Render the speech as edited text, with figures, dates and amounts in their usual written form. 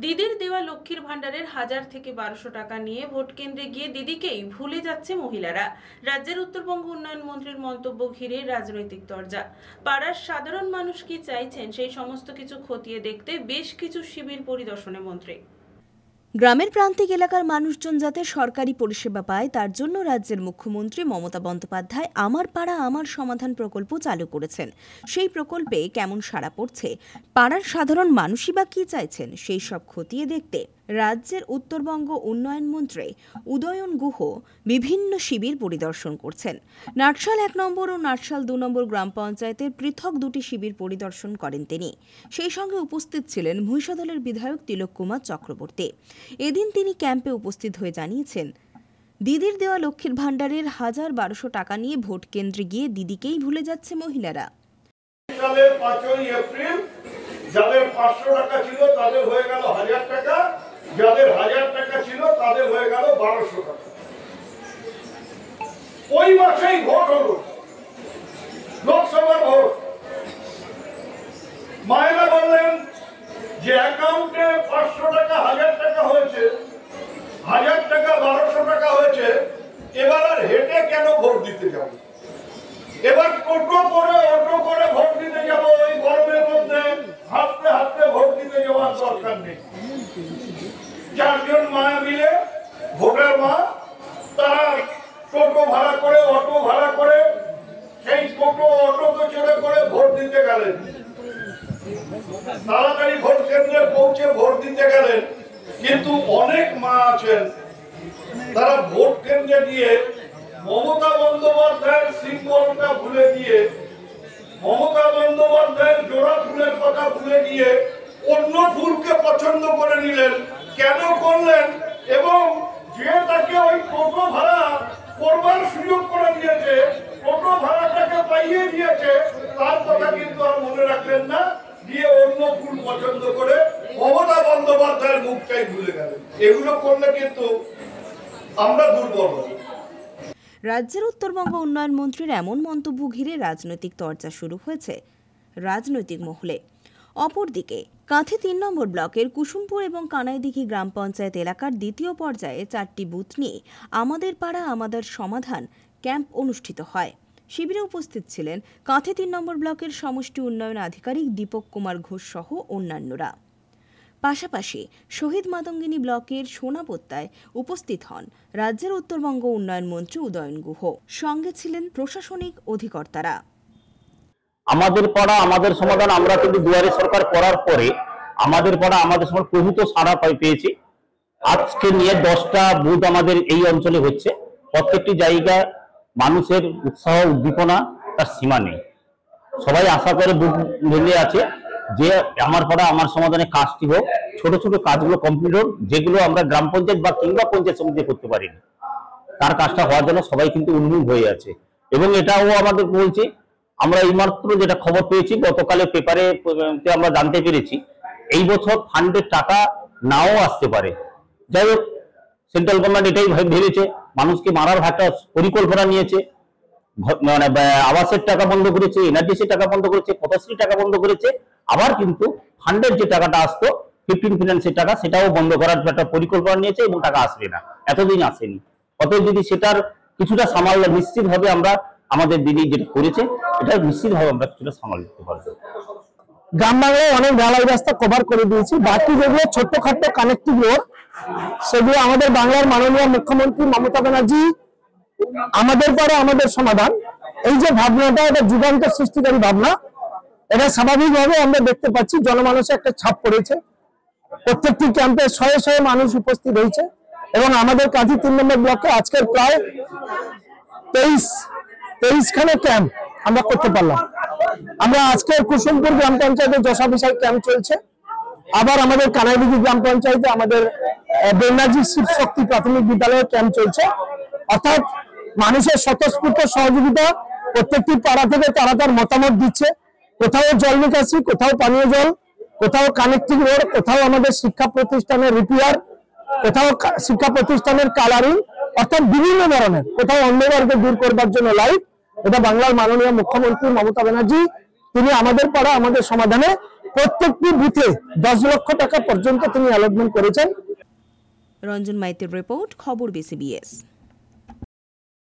দিদির দেওয়া লক্ষ্মীর ভান্ডারের 1000 থেকে 1200 টাকা নিয়ে ভোট কেন্দ্রে গিয়ে দিদিকেই ভুলে যাচ্ছে মহিলারা। রাজ্যের উত্তরবঙ্গ উন্নয়ন মন্ত্রীর মন্তব্য ঘিরে রাজনৈতিক তরজা। পাড়ার সাধারণ মানুষ কি চাইছেন সেই সমস্ত কিছু খতিয়ে দেখতে বেশ কিছু শিবির পরিদর্শনে মন্ত্রী। গ্রামের প্রান্তিক এলাকার মানুষজন যাতে সরকারি পরিষেবা পায় তার জন্য রাজ্যের মুখ্যমন্ত্রী মমতা বন্দ্যোপাধ্যায় আমার পাড়া আমার সমাধান প্রকল্প চালু করেছেন। সেই প্রকল্পে কেমন সাড়া পড়ছে, পাড়ার সাধারণ মানুষই বা কি চাইছেন সেই সব খতিয়ে দেখতে রাজ্যের উত্তরবঙ্গ উন্নয়ন মন্ত্রী উদয়ন গুহ বিভিন্ন শিবির পরিদর্শন করছেন। নাটশাল 1 নম্বর ও নাটশাল 2 নম্বর গ্রাম পঞ্চায়েতের পৃথক দুটি শিবির পরিদর্শন করেন তিনি। সেই সঙ্গে উপস্থিত ছিলেন মহিষাদলের বিধায়ক তিলক কুমার চক্রবর্তী। এদিন তিনি ক্যাম্পে উপস্থিত হয়ে জানিয়েছেন, দিদির দেওয়া লক্ষ্মীর ভান্ডারের 1000-1200 টাকা নিয়ে ভোট কেন্দ্রে গিয়ে দিদিকেই ভুলে যাচ্ছে মহিলারা। সালের 5ই এপ্রিল যাদের 500 টাকা ছিল তাদের হয়ে গেল 1000 টাকা, যাদের 1000 টাকা ছিল তাদের হয়ে গেল 1200 টাকা। ওই মাসেই ভোট হলো, লোকসভার ভোট। মায়েরা বললেন যে অ্যাকাউন্টে 500 টাকা 1000 টাকা হয়েছে, 1000 টাকা 1200 টাকা হয়েছে, এবার আর হেঁটে কেন ভোট দিতে যাব? এবার টোটো করে অটো করে ভোট দিতে যাব? ওই গরমের মধ্যে হাঁটতে হাঁটতে ভোট দিতে যাওয়ার দরকার নেই। 4 জন মা মিলে, ভোটার মা, তারা টোটো ভাড়া করে অটো ভাড়া করে সেই টোটো অটোতে চড়ে করে ভোট দিতে গেলেন। তাড়াতাড়ি ভোট কেন্দ্রে পৌঁছে ভোট দিতে গেলেন। কিন্তু অনেক মা আছেন তারা ভোট কেন্দ্রে গিয়ে মমতা বন্দ্যোপাধ্যায়ের সিম্বলটা ভুলে গিয়ে, মমতা বন্দ্যোপাধ্যায়ের জোড়া ফুলের কথা ভুলে গিয়ে অন্য ফুলকে পছন্দ করে নিলেন। কেন করলেন? এবং যে তাকে ওই টোটো ভাড়া করবার সুযোগ করে দিয়েছে, টোটো ভাড়াটাকে পাইয়ে দিয়েছে, তার কথা কিন্তু আর মনে রাখলেন না, দিয়ে অন্য ফুল পছন্দ করে মমতা বন্দ্যোপাধ্যায়ের মুখটাই ভুলে গেলেন। এগুলো করলে কিন্তু আমরা দুর্বল হব। রাজ্যের উত্তরবঙ্গ উন্নয়ন মন্ত্রীর এমন মন্তব্য ঘিরে রাজনৈতিক তরজা শুরু হয়েছে রাজনৈতিক মহলে। অপরদিকে কাঁথি 3 নম্বর ব্লকের কুসুমপুর এবং কানাইদিঘি গ্রাম পঞ্চায়েত এলাকার দ্বিতীয় পর্যায়ে 4টি বুথ নিয়ে আমাদের পাড়া আমাদের সমাধান ক্যাম্প অনুষ্ঠিত হয়। শিবিরে উপস্থিত ছিলেন কাঁথি 3 নম্বর ব্লকের সমষ্টি উন্নয়ন আধিকারিক দীপক কুমার ঘোষ সহ অন্যান্যরা। পাশাপাশি শহীদ মাতঙ্গিনী ব্লকের সোনাপোত্তায় উপস্থিত হন রাজ্যের উত্তরবঙ্গ উন্নয়ন মন্ত্রী উদয়ন গুহ। সঙ্গে ছিলেন প্রশাসনিক অধিকর্তারা। আমাদের পাড়া আমাদের সমাধান আমরা কিন্তু দুয়ারে সরকার করার পরে আমাদের পাড়া আমাদের সমাধান প্রভূত সাড়া পেয়েছি। আজকে নিয়ে 10টা বুথ আমাদের এই অঞ্চলে হচ্ছে। প্রত্যেকটি জায়গায় মানুষের উৎসাহ উদ্দীপনা তার সীমা নেই। সবাই আশা করে বুথ ভেঙে আছে যে আমার পাড়া আমার সমাধানে কাজটি হোক, ছোট ছোট কাজগুলো কমপ্লিট হোক, যেগুলো আমরা গ্রাম পঞ্চায়েত বা কিংবা পঞ্চায়েত সমিতি করতে পারিনি, তার কাজটা হওয়ার জন্য সবাই কিন্তু উন্মুখ হয়ে আছে। এবং এটাও আমাদের বলছি, আমরা এইমাত্র যেটা খবর পেয়েছি গতকালে পেপারে আমরা জানতে পেরেছি এই বছর ফান্ডের টাকা নাও আসতে পারে। যাই হোক, সেন্ট্রাল গভর্নমেন্ট এটাই ভেবেছে, মানুষকে মারার একটা পরিকল্পনা নিয়েছে। মানে আবাসের টাকা বন্ধ করেছে, এনআরজিসির টাকা বন্ধ করেছে, পথশ্রী টাকা বন্ধ করেছে, আবার কিন্তু ফান্ডের যে টাকাটা আসতো 15 ফিনান্সের টাকা সেটাও বন্ধ করার একটা পরিকল্পনা নিয়েছে এবং টাকা আসবে না, এতদিন আসেনি। অতএব যদি সেটার কিছুটা সামাল নিশ্চিতভাবে আমরা আমাদের দিদি যেটা করেছে এটা নিশ্চিতভাবে আমরা কিছুটা সামাল দিতে পারবো। গ্রাম বাংলায় অনেক ঢালাই রাস্তা কভার করে দিয়েছি, বাকি যেগুলো ছোটখাটো কানেক্টিভ রোড সেগুলো আমাদের বাংলার মাননীয় মুখ্যমন্ত্রী মমতা ব্যানার্জি আমাদের পাড়া আমাদের সমাধান, এই যে ভাবনাটা, এটা যুগান্ত সৃষ্টিকারী ভাবনা। এটা স্বাভাবিকভাবে আমরা দেখতে পাচ্ছি জনমানসে একটা ছাপ পড়েছে। প্রত্যেকটি ক্যাম্পে শয়ে শয়ে মানুষ উপস্থিত হয়েছে এবং আমাদের কাঁথি 3 নম্বর ব্লকে আজকের প্রায় 23খানে ক্যাম্প আমরা করতে পারলাম। আমরা আজকে কুসুমপুর গ্রাম পঞ্চায়েতে যশা বিষয় ক্যাম্প চলছে, আবার আমাদের কানাইদিঘি গ্রাম পঞ্চায়েতে আমাদের বেনার্জি শিব শক্তি প্রাথমিক বিদ্যালয়ে ক্যাম্প চলছে। অর্থাৎ মানুষের স্বতঃস্ফূর্ত সহযোগিতা, প্রত্যেকটি পাড়া থেকে তারা তার মতামত দিচ্ছে। কোথাও জল নিকাশি, কোথাও পানীয় জল, কোথাও কানেক্টিং রোড, কোথাও আমাদের শিক্ষা প্রতিষ্ঠানের রিপেয়ার, কোথাও শিক্ষা প্রতিষ্ঠানের কালারিং, অর্থাৎ বিভিন্ন ধরনের, কোথাও অন্ধকারকে দূর করবার জন্য লাইট। এটা বাংলার মাননীয় মুখ্যমন্ত্রী মমতা ব্যানার্জি তিনি আমাদের পাড়া আমাদের সমাধানে প্রত্যেকটি বুথে 10 লক্ষ টাকা পর্যন্ত তিনি অ্যালটমেন্ট করেছেন। রঞ্জন মাইতির রিপোর্ট, খবর BCBS।